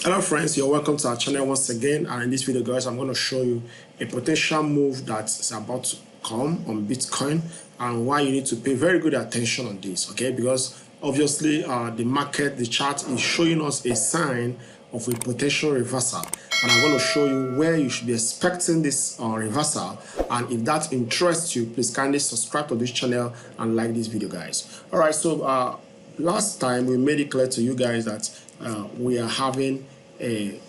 Hello friends, you're welcome to our channel once again, and in this video guys I'm going to show you a potential move that's about to come on Bitcoin and why you need to pay very good attention on this, okay? Because obviously the chart is showing us a sign of a potential reversal, and I'm going to show you where you should be expecting this reversal. And if that interests you, please kindly subscribe to this channel and like this video guys. All right, so last time we made it clear to you guys that we are having an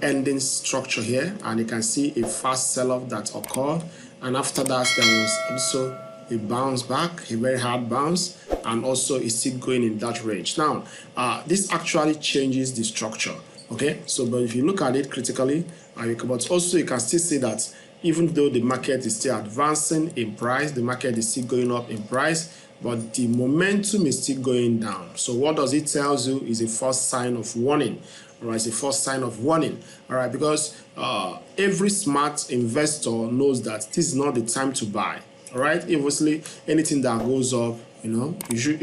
ending structure here, and you can see a fast sell-off that occurred, and after that there was also a bounce back, a very hard bounce, and also it's still going in that range. Now this actually changes the structure, okay? So but if you look at it critically, but also you can still see that even though the market is still advancing in price, the market is still going up in price, but the momentum is still going down. So what does it tell you is a first sign of warning. All right, it's a first sign of warning. All right, because every smart investor knows that this is not the time to buy. All right, obviously anything that goes up, you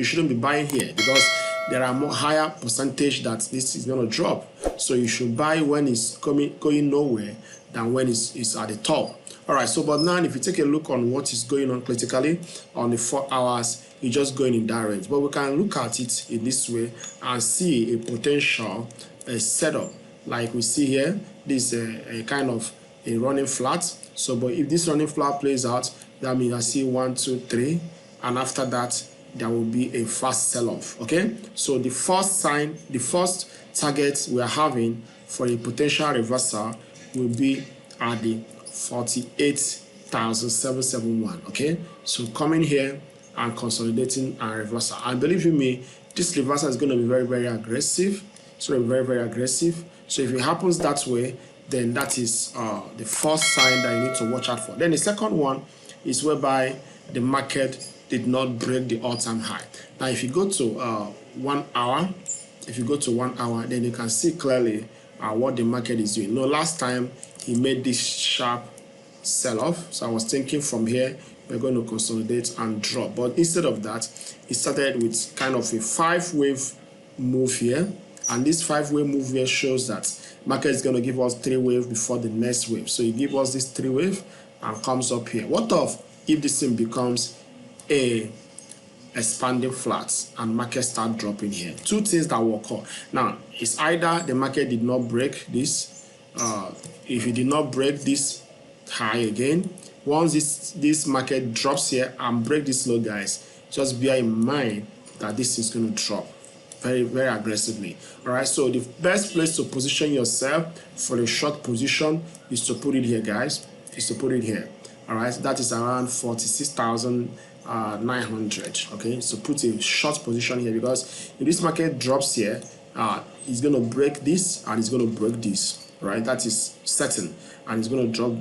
shouldn't be buying here, because there are more higher percentage that this is going to drop. So you should buy when it's going nowhere than when it's at the top. All right, so but now if you take a look on what is going on critically on the 4 hours, it's just going in that range. But we can look at it in this way and see a potential setup like we see here. This a kind of a running flat. So but if this running flat plays out, that means I see 1 2 3, and after that there will be a fast sell-off. Okay, so the first target we are having for a potential reversal will be at the 48,771. okay, so coming here and consolidating and reversal, and believe you me, this reversal is going to be very aggressive. So very aggressive. So if it happens that way, then that is the first sign that you need to watch out for. Then the second one is whereby the market did not break the all-time high. Now if you go to 1 hour, then you can see clearly what the market is doing. No, last time he made this sharp sell-off, so I was thinking from here we're going to consolidate and drop, but instead of that, it started with kind of a 5-wave move here, and this 5-wave move here shows that market is going to give us 3 waves before the next wave. So it gives us this 3 wave and comes up here. What if this thing becomes a expanding flat and market start dropping here? Two things that will occur. Now it's either the market did not break this, if it did not break this high again, once this market drops here and break this low guys, just bear in mind that this is going to drop very aggressively. All right, so the best place to position yourself for a short position is to put it here guys, all right, that is around 46,900. okay, so put a short position here, because if this market drops here, it's going to break this and it's going to break this, right? That is certain, and it's going to drop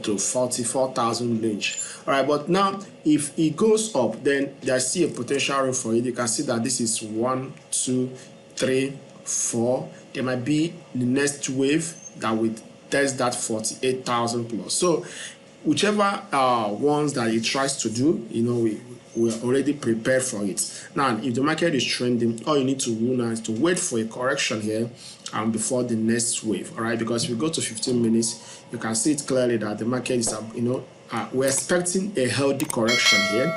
to 44,000 range. All right, but now if it goes up, then there's still a potential room for it. You can see that this is 1 2 3 4. There might be the next wave that will test that 48,000 plus. So whichever ones that it tries to do, we're already prepared for it. Now if the market is trending, all you need to do now is to wait for a correction here before the next wave. All right, because if we go to 15 minutes, you can see it clearly that the market is we're expecting a healthy correction here.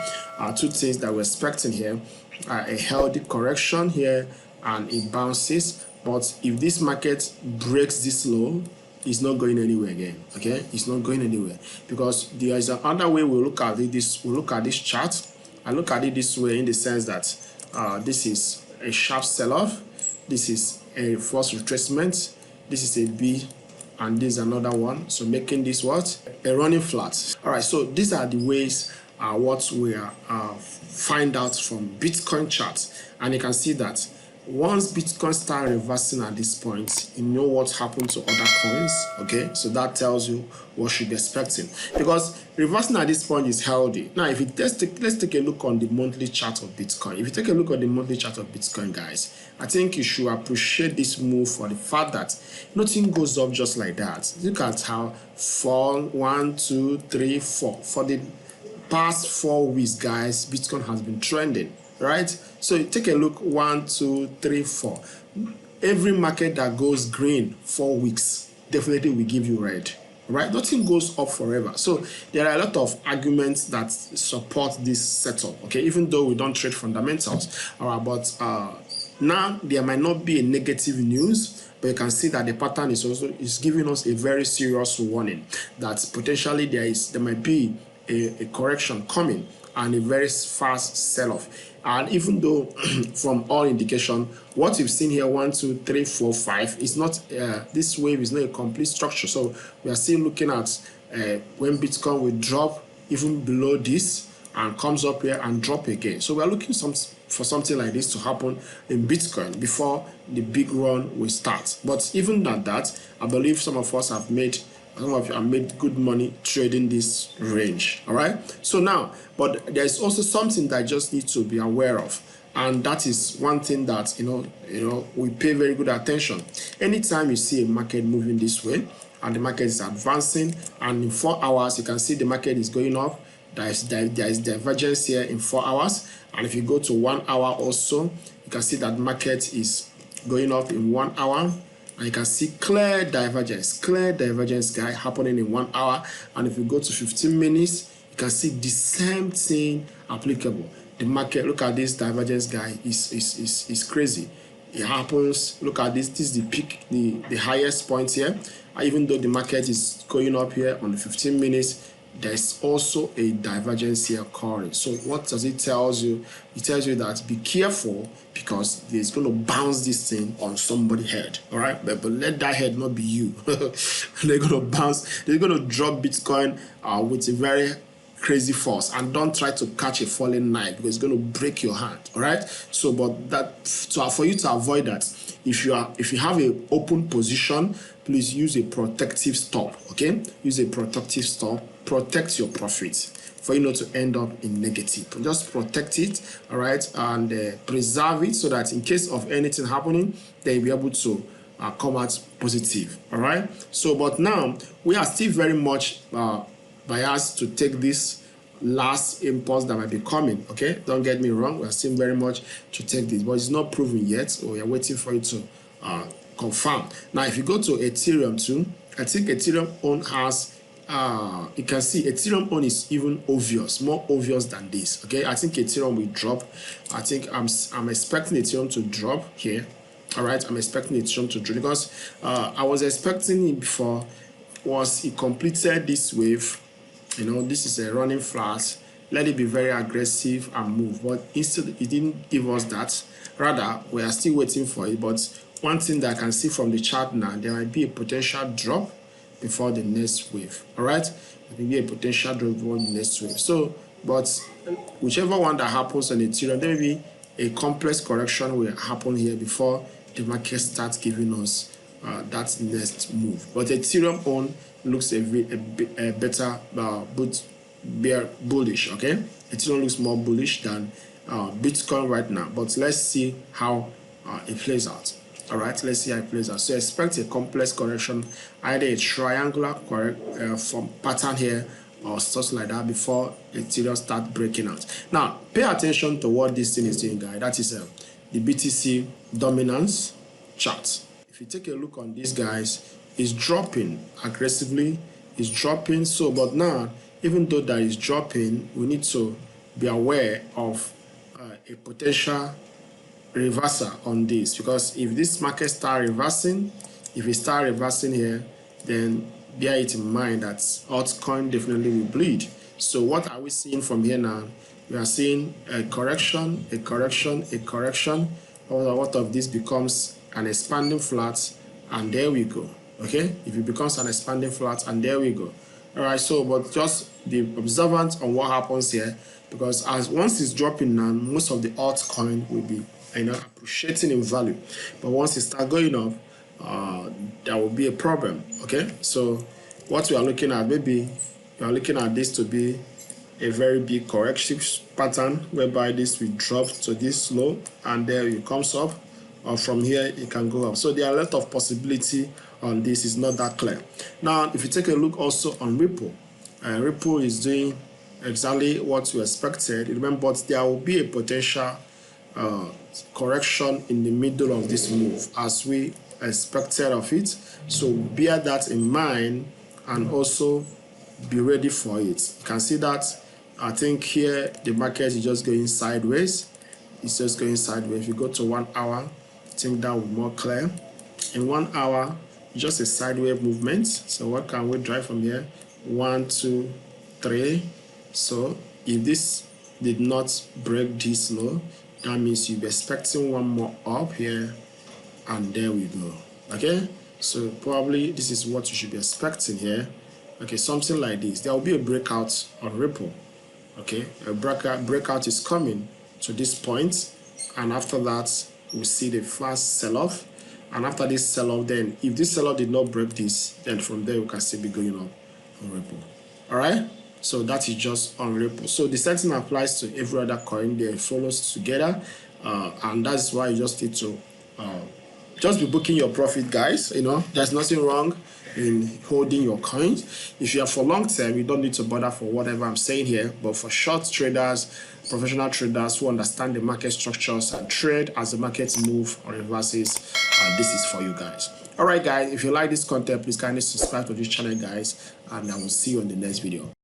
Two things that we're expecting here: a healthy correction here and it bounces. But if this market breaks this low, it's not going anywhere again. Okay, it's not going anywhere, because there is another way we look at it. We look at this chart. I look at it this way, in the sense that this is a sharp sell-off, this is a false retracement, this is a B, and this is another one. So making this what? A running flat. All right, so these are the ways what we find out from Bitcoin charts, and you can see that once Bitcoin start reversing at this point, you know what happened to other coins. Okay, so that tells you what you should be expecting, because reversing at this point is healthy. Now if let's take a look on the monthly chart of Bitcoin. If you take a look at the monthly chart of Bitcoin guys, I think you should appreciate this move for the fact that nothing goes up just like that. Look at how fall 1 2 3 4 for the past 4 weeks guys, Bitcoin has been trending, right? So take a look, 1 2 3 4. every market that goes green 4 weeks definitely will give you red. Right? Nothing goes up forever. So there are a lot of arguments that support this setup. Okay, even though we don't trade fundamentals. All right, but now there might not be a negative news, but you can see that the pattern is giving us a very serious warning that potentially there might be a correction coming and a very fast sell-off. And even though from all indication, what we've seen here 1, 2, 3, 4, 5 is not this wave is not a complete structure. So we are still looking at when Bitcoin will drop even below this and comes up here and drop again. So we are looking for something like this to happen in Bitcoin before the big run will start. But even at that, I believe some of us have made good money trading this range. All right, so now, but there's also something that I just need to be aware of, and that is one thing that we pay very good attention. Anytime you see a market moving this way and the market is advancing, and in 4 hours you can see the market is going up, there is divergence here in 4 hours. And if you go to 1 hour also, you can see that market is going up in 1 hour. And you can see clear divergence guy happening in 1 hour. And if you go to 15 minutes, you can see the same thing applicable. The market, look at this divergence guy, is crazy. It happens. Look at this. This is the peak, the highest point here. Even though the market is going up here on the 15 minutes, there's also a divergence here occurring. So what does it tell you? It tells you that be careful, because it's going to bounce this thing on somebody's head. All right, but let that head not be you. They're going to bounce. They're going to drop Bitcoin with a very crazy force, and don't try to catch a falling knife, because it's going to break your hand. All right. So, but that, so for you to avoid that, if you have an open position, please use a protective stop. Okay, use a protective stop. Protect your profits for you not to end up in negative. Just protect it, all right, and preserve it, so that in case of anything happening, then you'll be able to come out positive. All right. So, but now we are still very much biased to take this last impulse that might be coming. Okay, don't get me wrong, we are still very much to take this, but it's not proven yet, so we are waiting for it to confirm. Now, if you go to Ethereum too, I think Ethereum own has you can see Ethereum own is even more obvious than this. Okay, I think Ethereum will drop. I think I'm expecting Ethereum to drop here. All right, I'm expecting Ethereum to drop, because I was expecting it before. Was it completed this wave? This is a running flat. Let it be very aggressive and move, but instead it didn't give us that. Rather, we are still waiting for it. But one thing that I can see from the chart now, there might be a potential drop before the next wave. All right, there may be a potential drop before the next wave. So, but whichever one that happens on Ethereum, there may be a complex correction will happen here before the market starts giving us that next move. But Ethereum on looks a better bullish. Okay, Ethereum looks more bullish than Bitcoin right now. But let's see how it plays out. All right, let's see how it plays out. So expect a complex correction, either a triangular from pattern here or stuff like that, before Ethereum start breaking out. Now, pay attention to what this thing is doing, guys. That is the BTC dominance chart. If you take a look on these guys, it's dropping aggressively. It's dropping. So, but now, even though that is dropping, we need to be aware of a potential reversal on this, because if this market start reversing, if it start reversing here, then bear it in mind that altcoin definitely will bleed. So what are we seeing from here now? We are seeing a correction, a correction, a correction. What of this becomes an expanding flat, and there we go. Okay, if it becomes an expanding flat, and there we go. All right, so but just be observant on what happens here, because as once it's dropping now, most of the altcoin will be appreciating in value, but once it start going up, there will be a problem. Okay, so what we are looking at, maybe we are looking at this to be a very big corrective pattern, whereby this will drop to this low, and there it comes up, or from here it can go up. So there are a lot of possibility on this. Is not that clear. Now, if you take a look also on Ripple, Ripple is doing exactly what we expected. Remember, but there will be a potential correction in the middle of this move as we expected of it. So bear that in mind and also be ready for it. You can see that I think here the market is just going sideways. It's just going sideways. If you go to 1 hour, I think that will be more clear. In 1 hour, just a sideways movement. So what can we drive from here? 1, 2, 3. So if this did not break this low, that means you'll be expecting one more up here, and there we go. Okay, so probably this is what you should be expecting here. Okay, something like this. There will be a breakout on Ripple. Okay, a breakout is coming to this point, and after that we'll see the fast sell-off. And after this sell-off, then if this sell-off did not break this, then from there we can still be going up on Ripple. All right, so that is just on Ripple. So the same thing applies to every other coin. They follows together, and that's why you just need to just be booking your profit, guys. You know, there's nothing wrong in holding your coins. If you are for long term, you don't need to bother for whatever I'm saying here. But for short traders, professional traders who understand the market structures and trade as the markets move or reverses, this is for you guys. All right, guys, if you like this content, please kindly subscribe to this channel, guys, and I will see you on the next video.